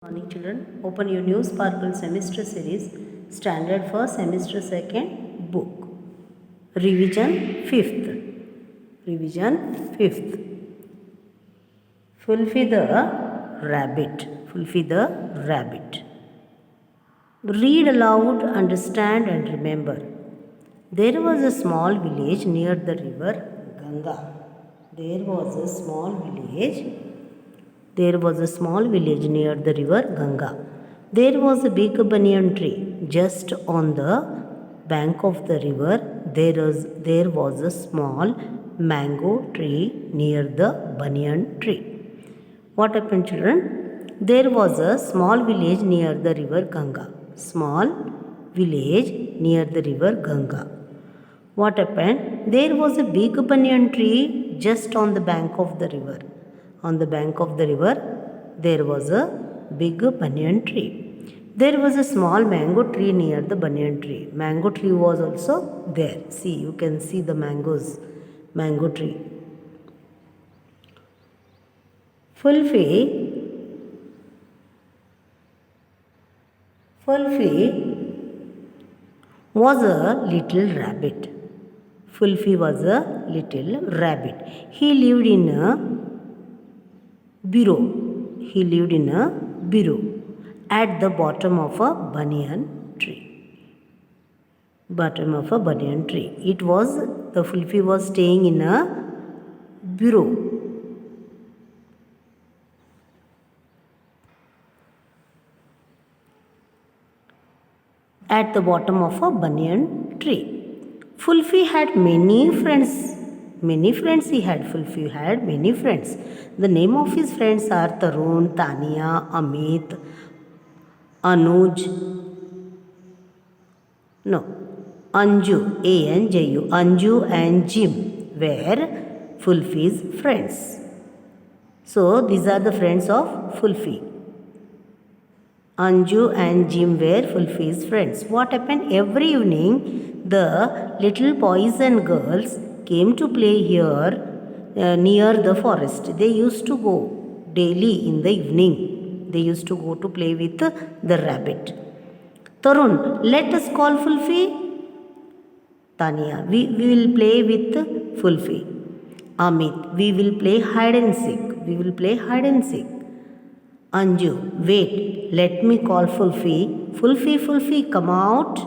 Morning children, open your new Sparkle semester series, standard first, semester second book. Revision 5th. Revision 5th. Fulfi the rabbit. Fulfi the rabbit. Read aloud, understand and remember. There was a small village near the river Ganga. There was a small village near the river Ganga. There was a big banyan tree just on the bank of the river. There was a small mango tree near the banyan tree. What happened, children? There was a small village near the river Ganga. Small village near the river Ganga. What happened? There was a big banyan tree just on the bank of the river. On the bank of the river, there was a big banyan tree. There was a small mango tree near the banyan tree. Mango tree was also there. See, you can see the mango tree. Fulfi was a little rabbit. Fulfi was a little rabbit. He lived in a burrow. He lived in a burrow at the bottom of a banyan tree. Bottom of a banyan tree. The Fulfi was staying in a burrow. At the bottom of a banyan tree. Fulfi had many friends. Fulfi had many friends. The name of his friends are Tarun, Tania, Amit, Anju, A-N-J-U. Anju and Jim were Fulfi's friends. So, these are the friends of Fulfi. Anju and Jim were Fulfi's friends. What happened? Every evening, the little boys and girls came to play here near the forest. They used to go daily in the evening. They used to go to play with the rabbit. Tarun, let us call Fulfi. Tania, we will play with Fulfi. Amit, we will play hide and seek. Anju, wait, let me call Fulfi. Fulfi, come out.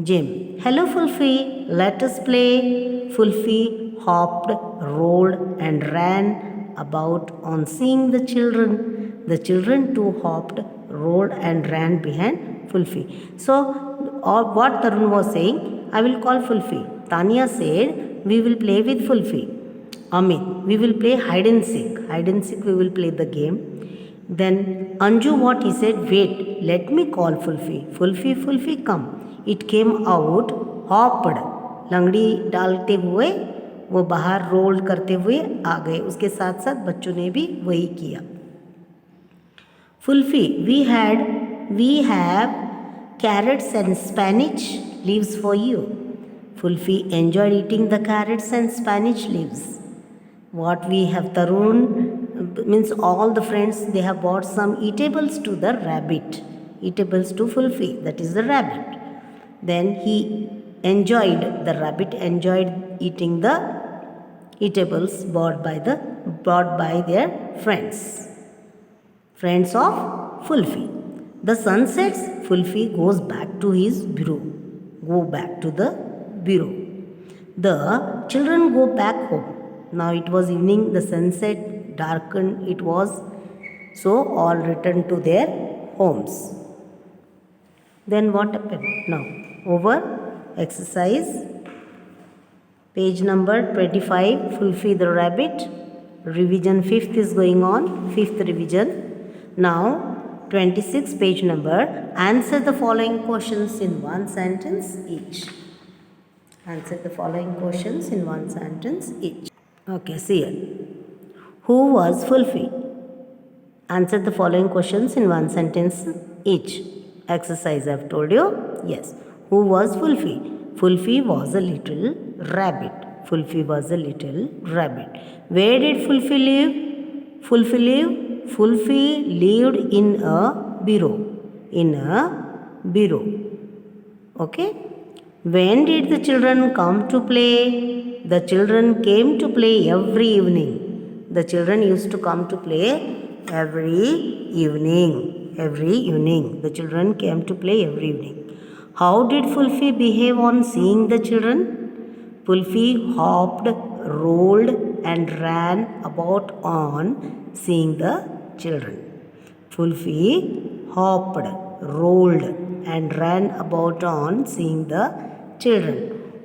Jim, hello Fulfi, let us play. Fulfi hopped, rolled and ran about on seeing the children. The children too hopped, rolled and ran behind Fulfi. So, what Tarun was saying, I will call Fulfi. Tania said, we will play with Fulfi. Amit, we will play hide and seek. We will play the game. Then Anju, what he said, wait, let me call Fulfi. Fulfi, come. It came out, hopped, लंगड़ी डालते हुए वो बाहर role करते हुए आ गए. उसके साथ साथ बच्चों ने भी वही किया. Fulfi, we have carrots and spinach leaves for you. Fulfi enjoyed eating the carrots and spinach leaves. What we have, Tarun, means all the friends, they have bought some eatables to the rabbit. Eatables to Fulfi, that is the rabbit. Then the rabbit enjoyed eating the eatables bought by their friends. Friends of Fulfi. The sun sets, Fulfi goes back to his burrow. The children go back home. Now it was evening, the sunset darkened, it was, so all returned to their homes. Then what happened? Now, over exercise, page number 25, Fulfi the rabbit. Revision 5th is going on, 5th revision. Now, 26, page number, answer the following questions in one sentence each. Answer the following questions in one sentence each. Okay, see here. Who was Fulfi? Answer the following questions in one sentence each. Exercise I have told you. Yes. Who was Fulfi? Fulfi was a little rabbit. Where did Fulfi live? Fulfi lived Fulfi lived in a burrow. Okay. When did the children come to play? The children came to play every evening. The children used to come to play every evening. The children came to play every evening. How did Fulfi behave on seeing the children? Fulfi hopped, rolled, and ran about on seeing the children. Fulfi hopped, rolled, and ran about on seeing the children.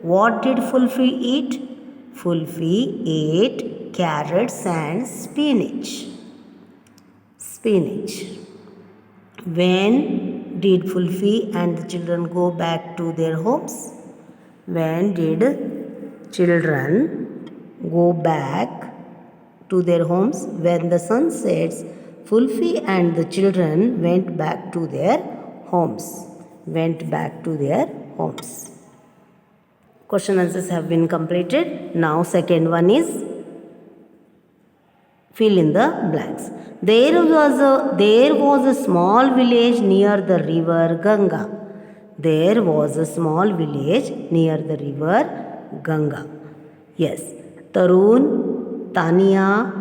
What did Fulfi eat? Fulfi ate carrots and spinach. When did Fulfi and the children go back to their homes? When did children go back to their homes? When the sun sets, Fulfi and the children went back to their homes. Question answers have been completed. Now second one is fill in the blanks. There was a small village near the river Ganga. There was a small village near the river Ganga. Yes. Tarun, Tania,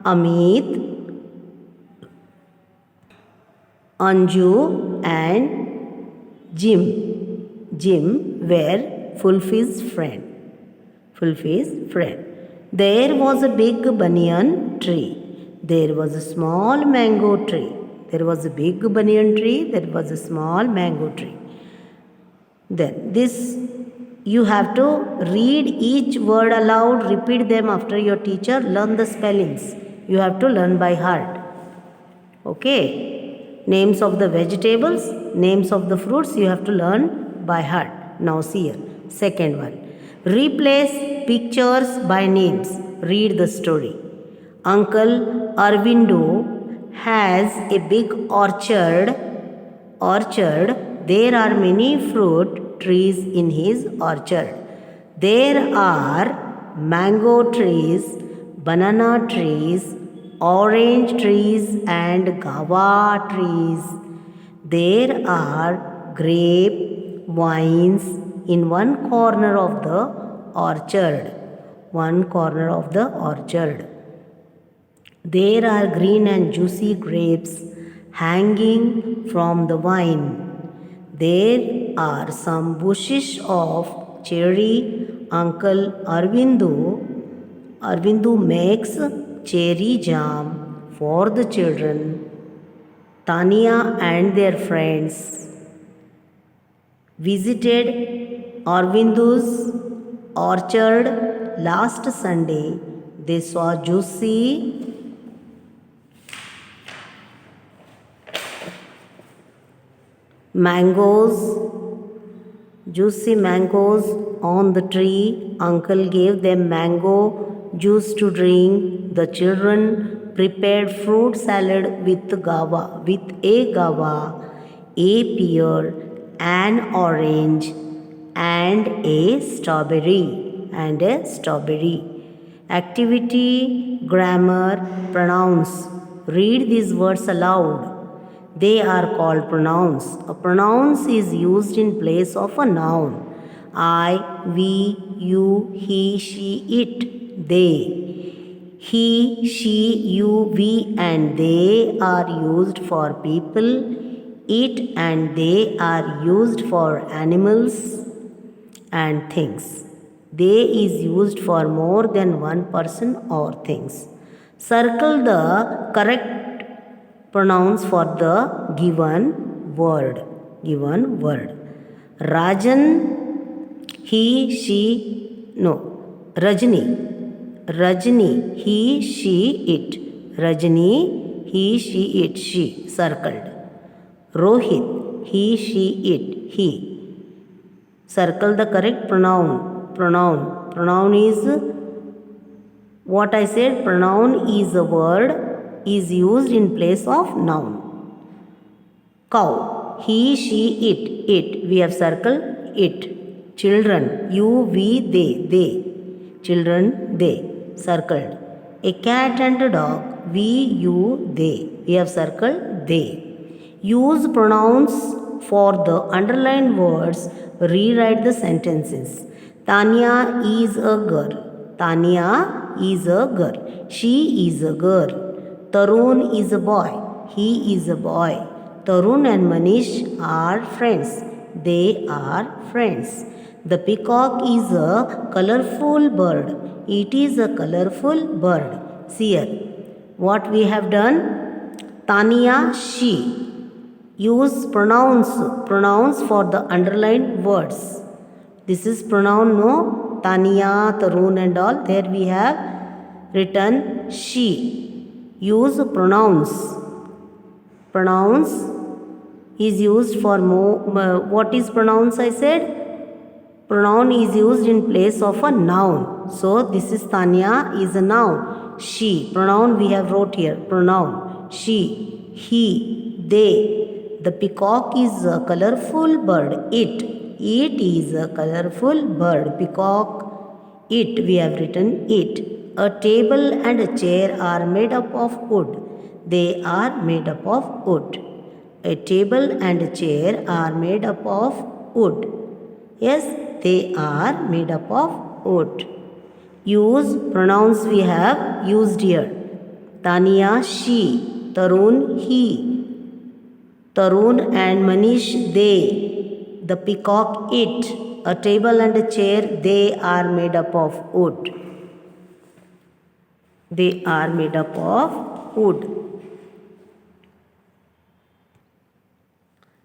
Amit, Anju and Jim were Fulfi's friend. There was a big banyan tree. There was a small mango tree. There was a big banyan tree. There was a small mango tree. Then this you have to read each word aloud, repeat them after your teacher, learn the spellings. You have to learn by heart. Okay. Names of the vegetables, names of the fruits you have to learn by heart. Now see here. Second one. Replace pictures by names. Read the story. Uncle Arvindo has a big orchard. There are many fruit trees in his orchard. There are mango trees, banana trees, orange trees and guava trees. There are grape vines in one corner of the orchard. There are green and juicy grapes hanging from the vine. There are some bushes of cherry. Uncle Arvindo makes cherry jam for the children. Tania and their friends visited Arvindo's orchard last Sunday. They saw juicy mangoes on the tree. Uncle gave them mango juice to drink. The children prepared fruit salad with a guava, a pear, an orange, and a strawberry. Activity, grammar, pronouns. Read these words aloud. They are called pronouns. A pronoun is used in place of a noun. I, we, you, he, she, it, they. He, she, you, we and they are used for people. It and they are used for animals and things. They is used for more than one person or things. Circle the correct pronouns for the given word. Rajan, he, she, no. Rajni, he, she, it. Rajni, he, she, it, she. Circled. Rohit, he, she, it, he. Circle the correct pronoun. Pronoun is what I said. Pronoun is a word is used in place of noun. Cow, he, she, it. We have circled it. Children, you, we, they. Children, they. Circled. A cat and a dog. We, you, they. We have circled they. Use pronouns for the underlined words. Rewrite the sentences. Tanya is a girl. Tanya is a girl. She is a girl. Tarun is a boy. He is a boy. Tarun and Manish are friends. They are friends. The peacock is a colorful bird. It is a colorful bird. See here. What we have done? Tanya, she. Use pronouns for the underlined words. This is pronoun, no? Tanya, Tarun and all. There we have written she. Use pronouns. Pronouns is used for what is pronouns I said? Pronoun is used in place of a noun. So this is Tanya is a noun. She. Pronoun we have wrote here. Pronoun. She. He. They. The peacock is a colorful bird. It. It is a colorful bird. Peacock. It. We have written it. A table and a chair are made up of wood. They are made up of wood. A table and a chair are made up of wood. Yes, they are made up of wood. Use pronouns we have used here. Tanya, she. Tarun, he. Tarun and Manish, they. The peacock, it. A table and a chair, they are made up of wood. They are made up of wood.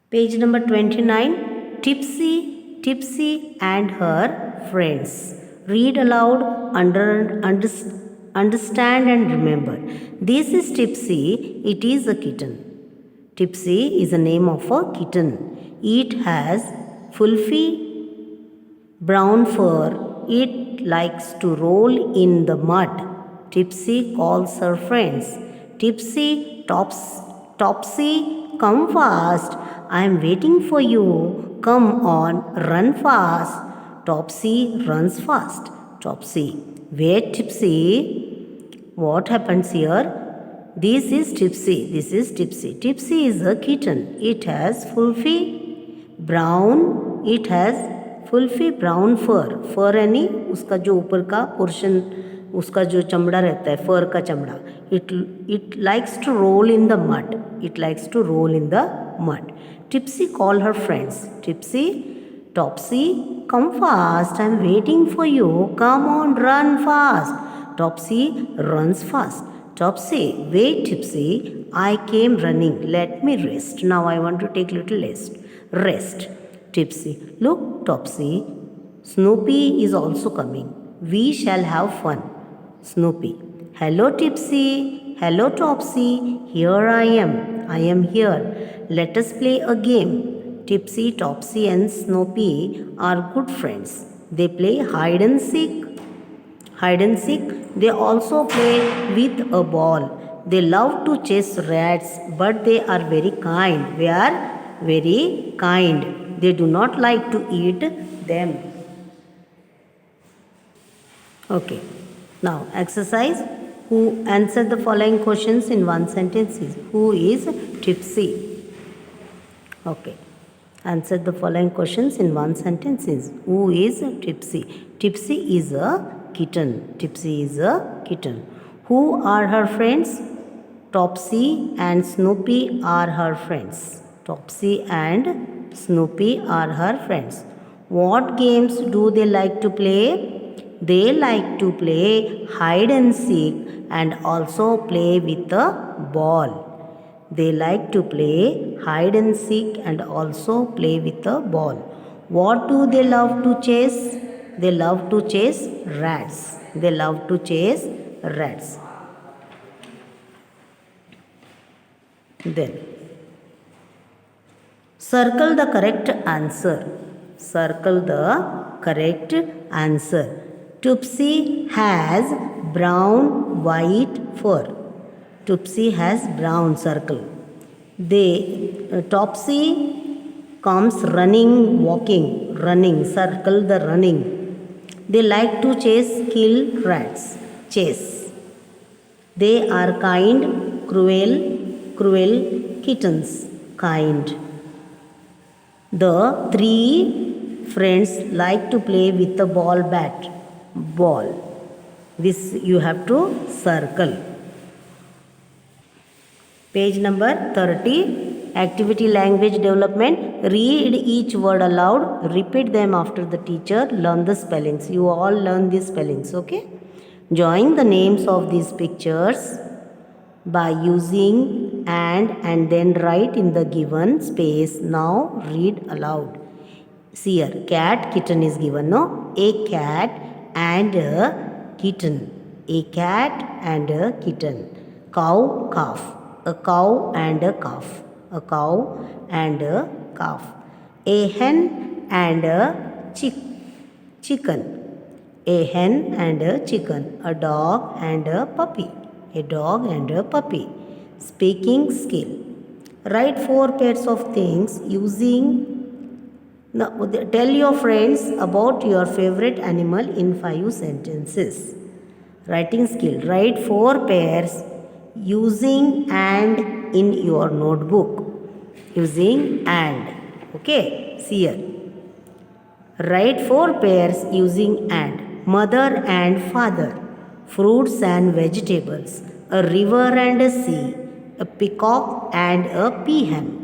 Page number 29. Tipsy and her friends. Read aloud, understand and remember. This is Tipsy. It is a kitten. Tipsy is the name of a kitten. It has fluffy brown fur. It likes to roll in the mud. Tipsy calls her friends. Tipsy, Topsy, come fast. I am waiting for you. Come on, run fast. Topsy runs fast. Topsy. Wait, Tipsy. What happens here? This is Tipsy. This is Tipsy. Tipsy is a kitten. It has fluffy brown fur. फर यानी उसका जो ऊपर का portion, उसका जो चमड़ा रहता है, फर का चमड़ा. It likes to roll in the mud. It likes to roll in the mud. Tipsy call her friends. Tipsy, Topsy, come fast. I am waiting for you. Come on, run fast. Topsy runs fast. Topsy, wait, Tipsy. I came running. Let me rest. Now I want to take little rest. Tipsy, look, Topsy. Snoopy is also coming. We shall have fun. Snoopy, hello, Tipsy. Hello, Topsy. Here I am. I am here. Let us play a game. Tipsy, Topsy and Snoopy are good friends. They play hide and seek. They also play with a ball. They love to chase rats, but they are very kind. They are very kind. They do not like to eat them. Okay. Now, exercise. Who answered the following questions in one sentence? Who is Tipsy? Okay. Answer the following questions in one sentence. Who is Tipsy? Tipsy is a kitten. Tipsy is a kitten. Who are her friends? Topsy and Snoopy are her friends. Topsy and Snoopy are her friends. What games do they like to play? They like to play hide and seek and also play with a ball. They like to play hide and seek and also play with a ball. What do they love to chase? They love to chase rats. They love to chase rats. Then, circle the correct answer. Circle the correct answer. Topsy has brown white fur. Topsy has brown, circle. Topsy comes running, walking, running, circle the running. They like to kill rats. Chase. They are kind, cruel kittens. Kind. The three friends like to play with the ball bat. Ball. This you have to circle. Page number 30. Activity language development. Read each word aloud. Repeat them after the teacher. Learn the spellings. You all learn these spellings, okay? Join the names of these pictures by using and then write in the given space. Now read aloud. See here, cat, kitten is given, no? A cat and a kitten. A cat and a kitten. Cow, calf. A cow and a calf. A cow and a calf. A hen and a chicken. A hen and a chicken. A dog and a puppy. A dog and a puppy. Speaking skill. Write 4 pairs of things using. Now, tell your friends about your favorite animal in 5 sentences. Writing skill. Write 4 pairs using and in your notebook. Using and. Okay, see here. Write 4 pairs using and. Mother and father. Fruits and vegetables. A river and a sea. A peacock and a peahen.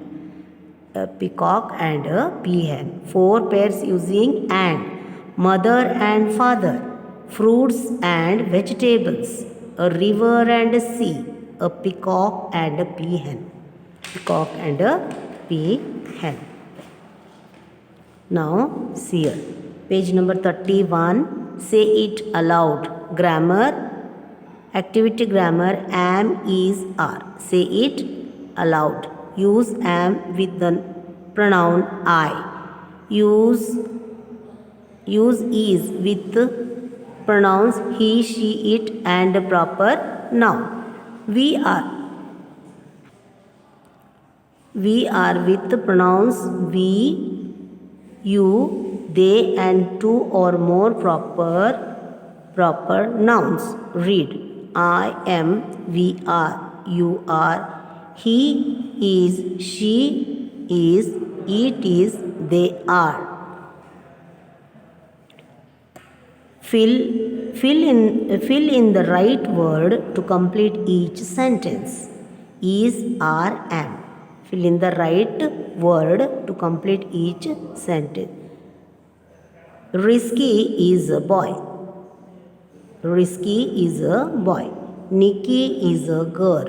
A peacock and a peahen. 4 pairs using and. Mother and father. Fruits and vegetables. A river and a sea. A peacock and a peahen. Peacock and a peahen. Now see here. Page number 31. Say it aloud. Grammar. Activity grammar. Am, is, are. Say it aloud. Use am with the pronoun I. Use is with the pronouns he, she, it and the proper noun. We are with the pronouns we, you, they and 2 or more proper nouns. Read. I am, we are, you are, he is, she is, it is, they are. Fill in the right word to complete each sentence. Is, are, am. Fill in the right word to complete each sentence. Risky is a boy. Risky is a boy. Nikki is a girl.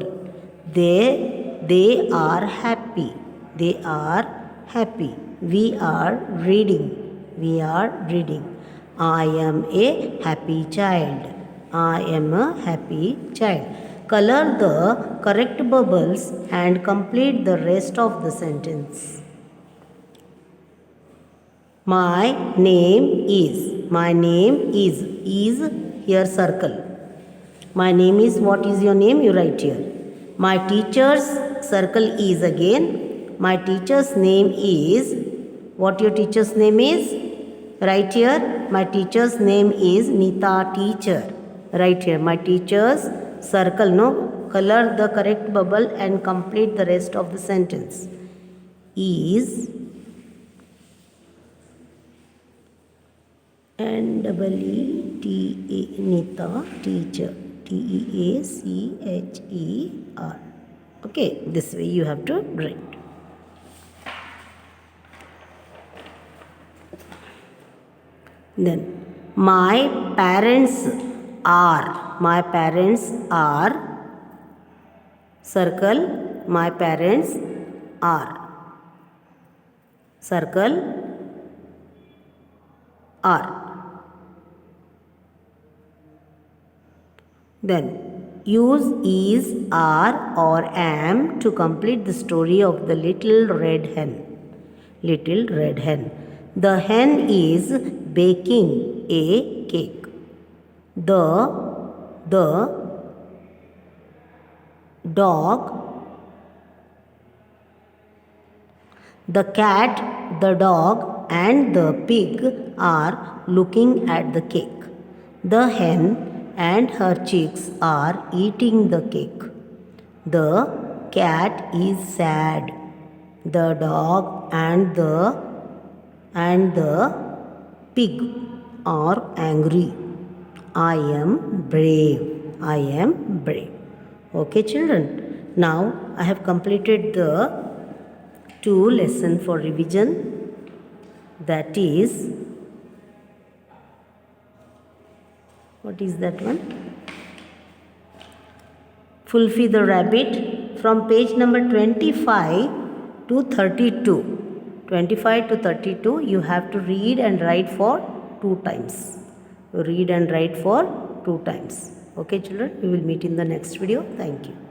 They are happy. They are happy. We are reading. We are reading. I am a happy child. I am a happy child. Color the correct bubbles and complete the rest of the sentence. My name is. My name is here circle. My name is, what is your name? You write here. My teacher's circle is again. My teacher's name is, what your teacher's name is? Right here. My teacher's name is Nita teacher. Right here. My teacher's circle, no? Color the correct bubble and complete the rest of the sentence. Is N-E-E-T-A, Nita teacher. T-E-A-C-H-E-R. Okay, this way you have to write. Then, my parents are. My parents are. Circle. My parents are. Circle. Are. Then, use is, are or am to complete the story of the little red hen. Little red hen. The hen is baking a cake. The dog, the cat, the dog and the pig are looking at the cake. The hen and her chicks are eating the cake. The cat is sad. The dog and the pig are angry. I am brave. I am brave. Okay, children. Now I have completed the 2 lesson for revision. That is, what is that one? Fulfi the rabbit, from page number 25 to 32. 25 to 32 you have to read and write for 2 times. Read and write for 2 times. Okay, children, we will meet in the next video. Thank you.